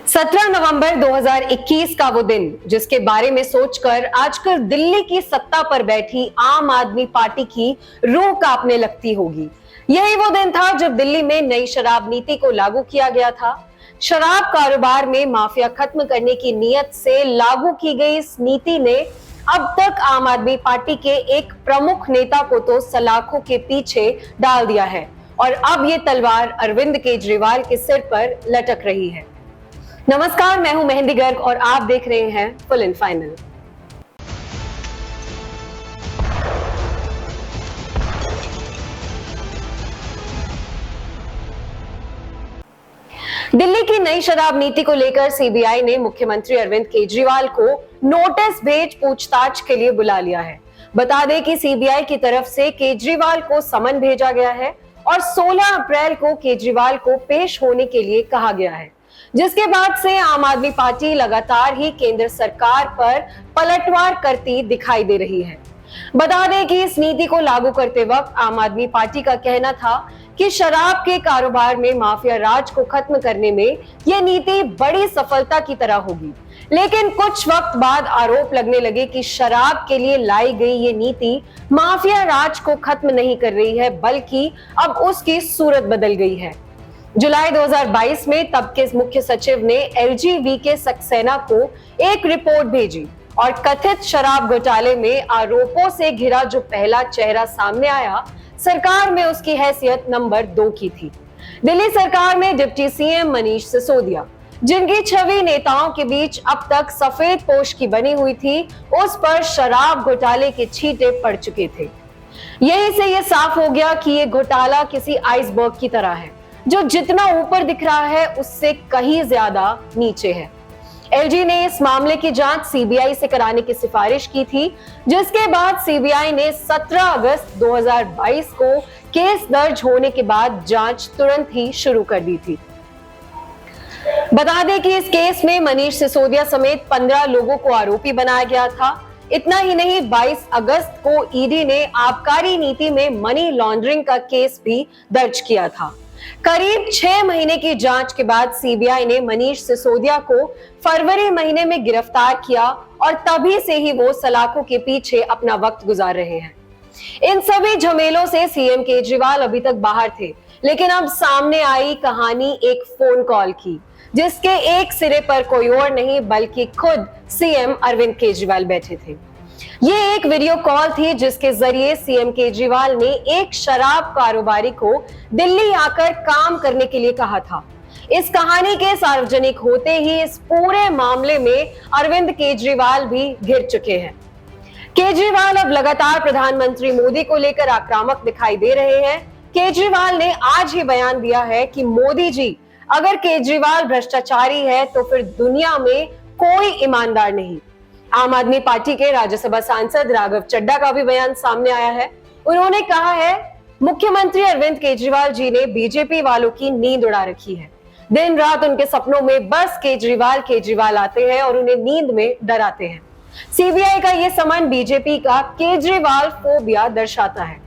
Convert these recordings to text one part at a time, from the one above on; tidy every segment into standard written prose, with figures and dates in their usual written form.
17 नवंबर 2021 का वो दिन जिसके बारे में सोचकर आजकल दिल्ली की सत्ता पर बैठी आम आदमी पार्टी की रूह कांपने लगती होगी। यही वो दिन था जब दिल्ली में नई शराब नीति को लागू किया गया था। शराब कारोबार में माफिया खत्म करने की नीयत से लागू की गई इस नीति ने अब तक आम आदमी पार्टी के एक प्रमुख नेता को तो सलाखों के पीछे डाल दिया है और अब ये तलवार अरविंद केजरीवाल के सिर पर लटक रही है। नमस्कार, मैं हूं मेहंदी गर्ग और आप देख रहे हैं फुल एंड फाइनल। दिल्ली की नई शराब नीति को लेकर सीबीआई ने मुख्यमंत्री अरविंद केजरीवाल को नोटिस भेज पूछताछ के लिए बुला लिया है। बता दें कि सीबीआई की तरफ से केजरीवाल को समन भेजा गया है और 16 अप्रैल को केजरीवाल को पेश होने के लिए कहा गया है, जिसके बाद से आम आदमी पार्टी लगातार ही केंद्र सरकार पर पलटवार करती दिखाई दे रही है। बता दें कि इस नीति को लागू करते वक्त आम आदमी पार्टी का कहना था कि शराब के कारोबार में माफिया राज को खत्म करने में यह नीति बड़ी सफलता की तरह होगी, लेकिन कुछ वक्त बाद आरोप लगने लगे कि शराब के लिए लाई गई ये नीति माफिया राज को खत्म नहीं कर रही है, बल्कि अब उसकी सूरत बदल गई है। जुलाई 2022 में तब के मुख्य सचिव ने एलजी वीके सक्सेना को एक रिपोर्ट भेजी और कथित शराब घोटाले में आरोपों से घिरा जो पहला चेहरा सामने आया, सरकार में उसकी हैसियत नंबर 2 की थी। दिल्ली सरकार में डिप्टी सीएम मनीष सिसोदिया, जिनकी छवि नेताओं के बीच अब तक सफेद पोश की बनी हुई थी, उस पर शराब घोटाले के छींटे पड़ चुके थे। यहीं से यह साफ हो गया कि यह घोटाला किसी आइसबर्ग की तरह है, जो जितना ऊपर दिख रहा है उससे कहीं ज्यादा नीचे है। एलजी ने इस मामले की जांच सीबीआई से कराने की सिफारिश की थी, जिसके बाद सीबीआई ने 17 अगस्त 2022 को केस दर्ज होने के बाद जांच तुरंत ही शुरू कर दी थी। बता दें कि इस केस में मनीष सिसोदिया समेत 15 लोगों को आरोपी बनाया गया था। इतना ही नहीं, 22 अगस्त को ईडी ने आबकारी नीति में मनी लॉन्ड्रिंग का केस भी दर्ज किया था। करीब 6 महीने की जांच के बाद सीबीआई ने मनीष सिसोदिया को फरवरी महीने में गिरफ्तार किया और तभी से ही वो सलाखों के पीछे अपना वक्त गुजार रहे हैं। इन सभी झमेलों से सीएम केजरीवाल अभी तक बाहर थे, लेकिन अब सामने आई कहानी एक फोन कॉल की, जिसके एक सिरे पर कोई और नहीं बल्कि खुद सीएम अरविंद केजरीवाल बैठे थे। ये एक वीडियो कॉल थी जिसके जरिए सीएम केजरीवाल ने एक शराब कारोबारी को दिल्ली आकर काम करने के लिए कहा था। इस कहानी के सार्वजनिक होते ही इस पूरे मामले में अरविंद केजरीवाल भी घिर चुके हैं। केजरीवाल अब लगातार प्रधानमंत्री मोदी को लेकर आक्रामक दिखाई दे रहे हैं। केजरीवाल ने आज ही बयान दिया है कि मोदी जी, अगर केजरीवाल भ्रष्टाचारी है तो फिर दुनिया में कोई ईमानदार नहीं। आम आदमी पार्टी के राज्यसभा सांसद राघव चड्ढा का भी बयान सामने आया है। उन्होंने कहा है, मुख्यमंत्री अरविंद केजरीवाल जी ने बीजेपी वालों की नींद उड़ा रखी है। दिन रात उनके सपनों में बस केजरीवाल आते हैं और उन्हें नींद में डराते हैं। सीबीआई का ये समन बीजेपी का केजरीवाल फोबिया दर्शाता है।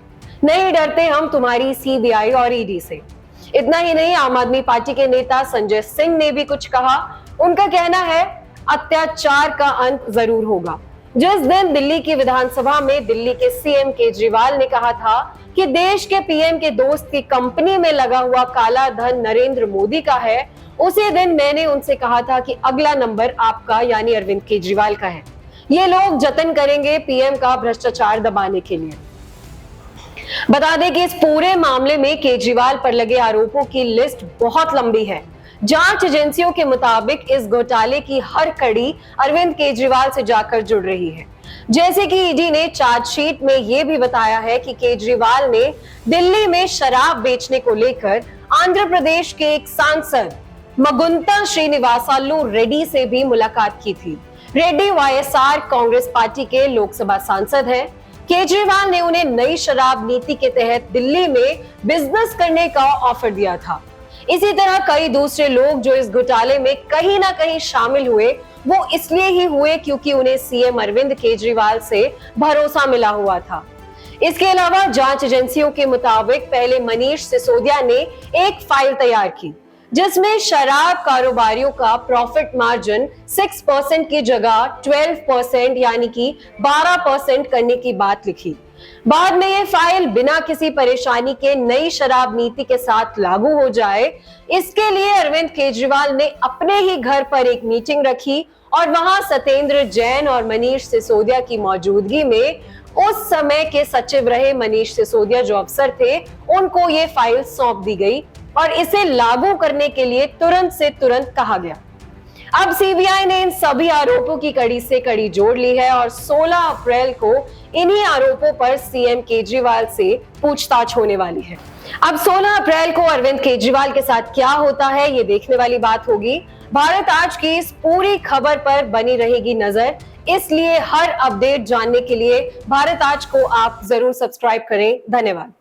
नहीं डरते हम तुम्हारी सीबीआई और ईडी से। इतना ही नहीं, आम आदमी पार्टी के नेता संजय सिंह ने भी कुछ कहा। उनका कहना है, अत्याचार का अंत जरूर होगा। जिस दिन दिल्ली की विधानसभा में दिल्ली के सीएम केजरीवाल ने कहा था कि देश के पीएम के दोस्त की कंपनी में लगा हुआ काला धन नरेंद्र मोदी का है, उसी दिन मैंने उनसे कहा था कि अगला नंबर आपका यानी अरविंद केजरीवाल का है। ये लोग जतन करेंगे पीएम का भ्रष्टाचार दबाने के लिए। बता दें कि इस पूरे मामले में केजरीवाल पर लगे आरोपों की लिस्ट बहुत लंबी है। जांच एजेंसियों के मुताबिक इस घोटाले की हर कड़ी अरविंद केजरीवाल से जाकर जुड़ रही है। जैसे कि ईडी ने चार्जशीट में यह भी बताया है कि केजरीवाल ने दिल्ली में शराब बेचने को लेकर आंध्र प्रदेश के एक सांसद मगुंता श्रीनिवासालू रेड्डी से भी मुलाकात की थी। रेड्डी वाईएसआर कांग्रेस पार्टी के लोकसभा सांसद हैं। केजरीवाल ने उन्हें नई शराब नीति के तहत दिल्ली में बिजनेस करने का ऑफर दिया था। इसी तरह कई दूसरे लोग जो इस घोटाले में कहीं ना कहीं शामिल हुए, वो इसलिए ही हुए क्योंकि उन्हें सीएम अरविंद केजरीवाल से भरोसा मिला हुआ था। इसके अलावा जांच एजेंसियों के मुताबिक पहले मनीष सिसोदिया ने एक फाइल तैयार की, जिसमें शराब कारोबारियों का प्रॉफिट मार्जिन 6% की जगह 12% यानी कि 12% करने की बात लिखी। बाद में ये फाइल बिना किसी परेशानी के नई शराब नीति के साथ लागू हो जाए, इसके लिए अरविंद केजरीवाल ने अपने ही घर पर एक मीटिंग रखी और वहां सत्येंद्र जैन और मनीष सिसोदिया की मौजूदगी में उस समय के सचिव रहे मनीष सिसोदिया जो अफसर थे, उनको ये फाइल सौंप दी गई और इसे लागू करने के लिए तुरंत से तुरंत कहा गया। अब सीबीआई ने इन सभी आरोपों की कड़ी से कड़ी जोड़ ली है और 16 अप्रैल को इन्हीं आरोपों पर सीएम केजरीवाल से पूछताछ होने वाली है। अब 16 अप्रैल को अरविंद केजरीवाल के साथ क्या होता है, ये देखने वाली बात होगी। भारत आज की इस पूरी खबर पर बनी रहेगी नजर, इसलिए हर अपडेट जानने के लिए भारत आज को आप जरूर सब्सक्राइब करें। धन्यवाद।